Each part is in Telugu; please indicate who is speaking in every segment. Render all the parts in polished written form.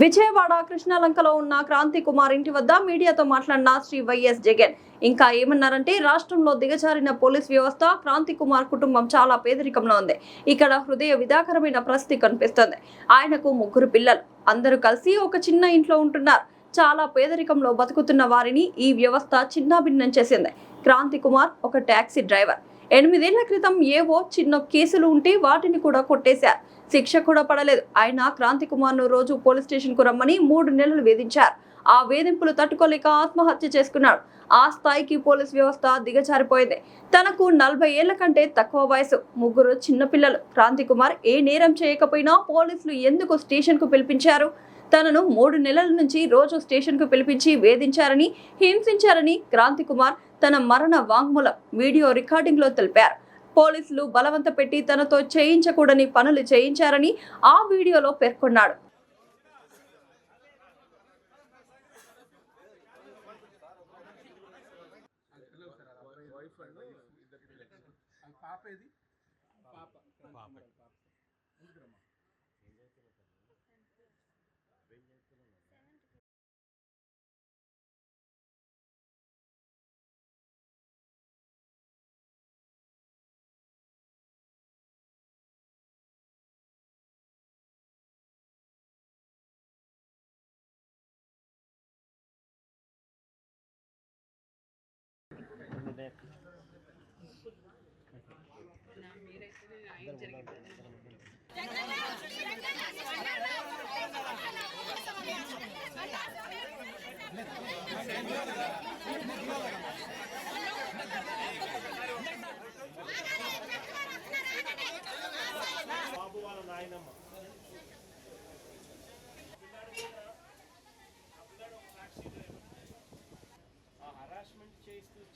Speaker 1: విజయవాడ కృష్ణాలంకలో ఉన్న క్రాంతి కుమార్ ఇంటి వద్ద మీడియాతో మాట్లాడిన శ్రీ వైఎస్ జగన్ ఇంకా ఏమన్నారంటే రాష్ట్రంలో దిగజారిన పోలీస్ వ్యవస్థ, క్రాంతి కుమార్ కుటుంబం చాలా పేదరికంలో ఉంది. ఇక్కడ హృదయ విదాకరమైన పరిస్థితి కనిపిస్తుంది. ఆయనకు 3 పిల్లలు, అందరూ కలిసి ఒక చిన్న ఇంట్లో ఉంటున్నారు. చాలా పేదరికంలో బతుకుతున్న వారిని ఈ వ్యవస్థ చిన్నాభిన్నం చేసింది. క్రాంతి కుమార్ ఒక టాక్సీ డ్రైవర్. 8 ఏళ్ల క్రితం ఏవో చిన్న కేసులు ఉంటే వాటిని కూడా కొట్టేశారు. శిక్ష కూడా పడలేదు. ఆయన క్రాంతి కుమార్ ను రోజు పోలీస్ స్టేషన్ కు రమ్మని 3 నెలలు వేధించారు. ఆ వేధింపులు తట్టుకోలేక ఆత్మహత్య చేసుకున్నాడు. ఆ స్థాయికి పోలీస్ వ్యవస్థ దిగజారిపోయింది. తనకు 40 ఏళ్ల కంటే తక్కువ వయసు, 3 చిన్న పిల్లలు. క్రాంతి కుమార్ ఏ నేరం చేయకపోయినా పోలీసులు ఎందుకు స్టేషన్ కు పిలిపించారు? తనను 3 నెలల నుంచి రోజు స్టేషన్ కు పిలిపించి వేధించారని, హింసించారని క్రాంతి కుమార్ తన మరణ వాంగ్మూలం వీడియో రికార్డింగ్ లో తెలిపారు. పోలీసులు బలవంత పెట్టి తనతో చేయించకూడని పనులు చేయించారని ఆ వీడియోలో పేర్కొన్నాడు.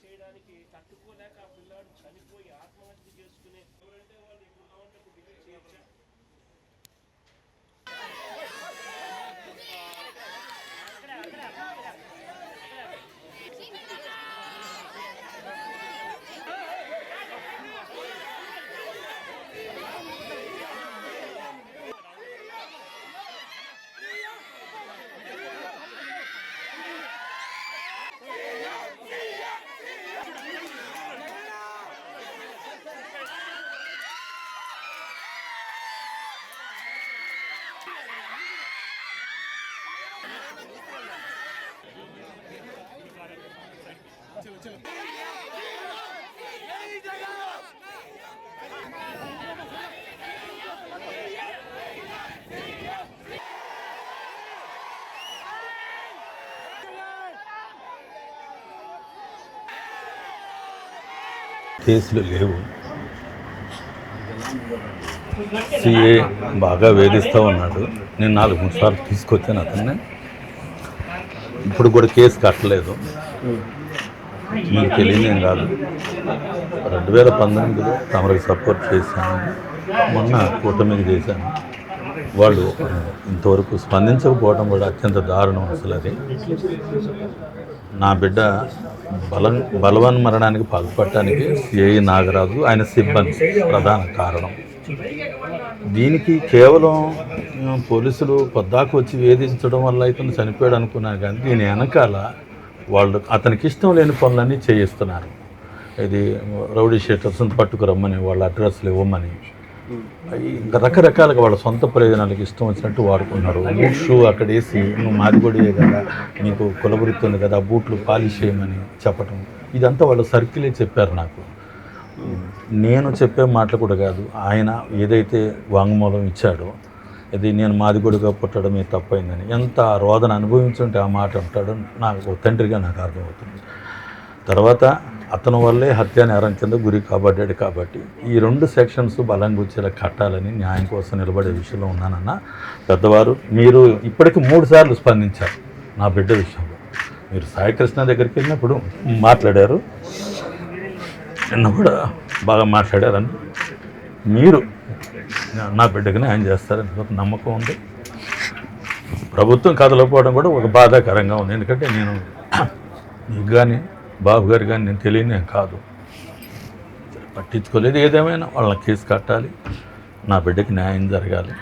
Speaker 2: చేయడానికి తట్టుకోలేక ఆ పిల్లాడు చనిపోయి ఆత్మహత్య చేసుకునే ఎవరంటే వాళ్ళు ఇప్పుడు ఉన్నందుకు డిలీట్ చేయొచ్చా?
Speaker 3: కేసులు లేవు. సిఏ బాగా వేధిస్తూ ఉన్నాడు. నేను 4-3 సార్లు తీసుకొచ్చాను అతన్ని. ఇప్పుడు కూడా కేసు కట్టలేదు. మీకు తెలియదేం కాదు. 2019లో తమరికి సపోర్ట్ చేశాను, మొన్న కూటమికి చేశాను. వాళ్ళు ఇంతవరకు స్పందించకపోవడం కూడా అత్యంత దారుణం. అసలు అది నా బిడ్డ బలవన్మరణానికి పాల్పడటానికి సిఐ నాగరాజు ఆయన సిబ్బంది ప్రధాన కారణం. దీనికి కేవలం పోలీసులు పొద్దాకు వచ్చి వేధించడం వల్ల అయితే చనిపోయాడు అనుకున్నాను, కానీ దీని వెనకాల వాళ్ళు అతనికి ఇష్టం లేని పనులన్నీ చేయిస్తున్నారు. ఇది రౌడీ షీటర్స్ని పట్టుకురమ్మని, వాళ్ళ అడ్రస్లు ఇవ్వమని, ఇంకా రకరకాలుగా వాళ్ళ సొంత ప్రయోజనాలకు ఇష్టం వచ్చినట్టు వాడుకున్నారు. బూట్ షూ అక్కడ వేసి, నువ్వు మాదిగొడియే కదా, నీకు కులవృత్తి ఉంది కదా, బూట్లు పాలిష్ చేయమని చెప్పటం, ఇదంతా వాళ్ళు సర్కిలే చెప్పారు నాకు. నేను చెప్పే మాటలు కూడా కాదు, ఆయన ఏదైతే వాంగ్మూలం ఇచ్చాడో, ఇది నేను మాదిగొడిగా పుట్టడమే తప్పైందని ఎంత రోదన అనుభవించుంటే ఆ మాట అంటాడో నాకు తండ్రిగా నాకు అర్థమవుతుంది. తర్వాత అతని వల్లే హత్య నేరం కింద గురి కాబడ్డాడు. కాబట్టి ఈ 2 సెక్షన్స్ బలంగా వచ్చేలా కట్టాలని న్యాయం కోసం నిలబడే విషయంలో ఉన్నానన్న. పెద్దవారు మీరు ఇప్పటికి 3 సార్లు స్పందించారు నా బిడ్డ విషయంలో. మీరు సాయికృష్ణ దగ్గరికి వెళ్ళినప్పుడు మాట్లాడారు, నిన్న కూడా బాగా మాట్లాడారని. మీరు నా బిడ్డకి న్యాయం చేస్తారని ఒక నమ్మకం ఉంది. ప్రభుత్వం కదలకపోవడం కూడా ఒక బాధాకరంగా ఉంది. ఎందుకంటే నేను నీకు కానీ బాబు గారు కానీ నేను తెలియని కాదు, పట్టించుకోలేదు. ఏదేమైనా వాళ్ళని కేసు కట్టాలి, నా బిడ్డకి న్యాయం జరగాలి.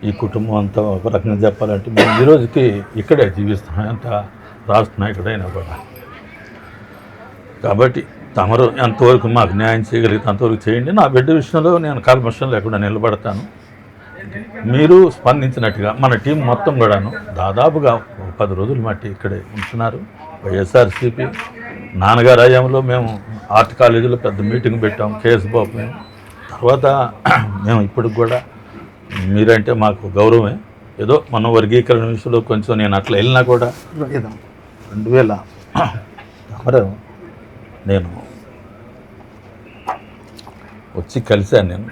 Speaker 3: ఈ కుటుంబం అంతా ఒక రకంగా చెప్పాలంటే మేము ఈ రోజుకి ఇక్కడే జీవిస్తున్నాం, ఎంత రాష్ట్ర నాయకుడైనా కూడా. కాబట్టి తమరు ఎంతవరకు మాకు న్యాయం చేయగలిగితే అంతవరకు చేయండి. నా బిడ్డ విషయంలో నేను కల్మషం లేకుండా నిలబడతాను. మీరు స్పందించినట్టుగా మన టీం మొత్తం కూడాను దాదాపుగా 10 రోజుల మట్టి ఇక్కడే ఉంటున్నారు. వైఎస్ఆర్సీపీ నాన్నగారి హయాంలో మేము ఆర్ట్ కాలేజీలో పెద్ద మీటింగ్ పెట్టాం, కేసు బాబు మేము. తర్వాత మేము ఇప్పుడు కూడా మీరంటే మాకు గౌరవమే. ఏదో మన వర్గీకరణ విషయంలో కొంచెం నేను అట్లా వెళ్ళినా కూడా 2000 నేను వచ్చి కలిశాను. నేను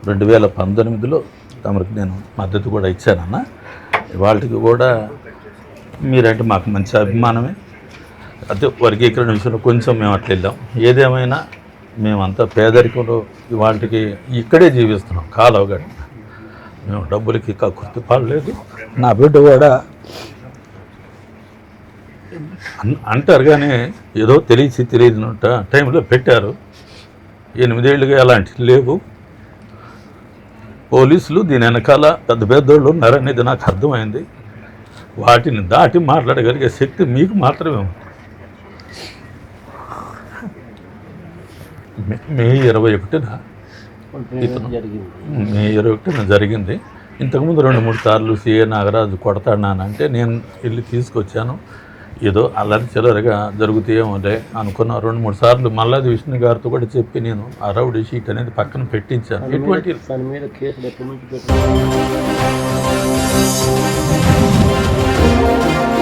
Speaker 3: 2019లో తమరికి నేను మద్దతు కూడా ఇచ్చానన్న. వాళ్ళకి కూడా మీరంటే మాకు మంచి అభిమానమే. అదే వర్గీకరణ విషయంలో కొంచెం మేము అట్లా వెళ్ళాం. ఏదేమైనా మేమంతా పేదరికంలో వాళ్ళకి ఇక్కడే జీవిస్తున్నాం, కాలవగడ. మేము డబ్బులకి కక్కుర్తి పడలేదు. నా బిడ్డ కూడా అంటారు కానీ ఏదో తెలియని టైంలో పెట్టారు. 8 ఏళ్ళుగా అలాంటివి లేవు. పోలీసులు దీని వెనకాల పెద్ద పెద్దోళ్ళు ఉన్నారనేది నాకు అర్థమైంది. వాటిని దాటి మాట్లాడగలిగే శక్తి మీకు మాత్రమే ఉంది. మే 21న జరిగింది. ఇంతకుముందు 2-3 సార్లు సిఏ నాగరాజు కొడతాడానంటే నేను వెళ్ళి తీసుకొచ్చాను. ఏదో అల్లరి చిల్లరగా జరుగుతాయేమోలే అనుకున్న 2-3 సార్లు మల్లాది విష్ణు గారితో కూడా చెప్పి నేను ఆ రౌడీ షీట్ అనేది పక్కన పెట్టించాను. ఎటువంటి
Speaker 2: దాని మీద కేసులు ఎప్పటి నుంచి పెట్టారు?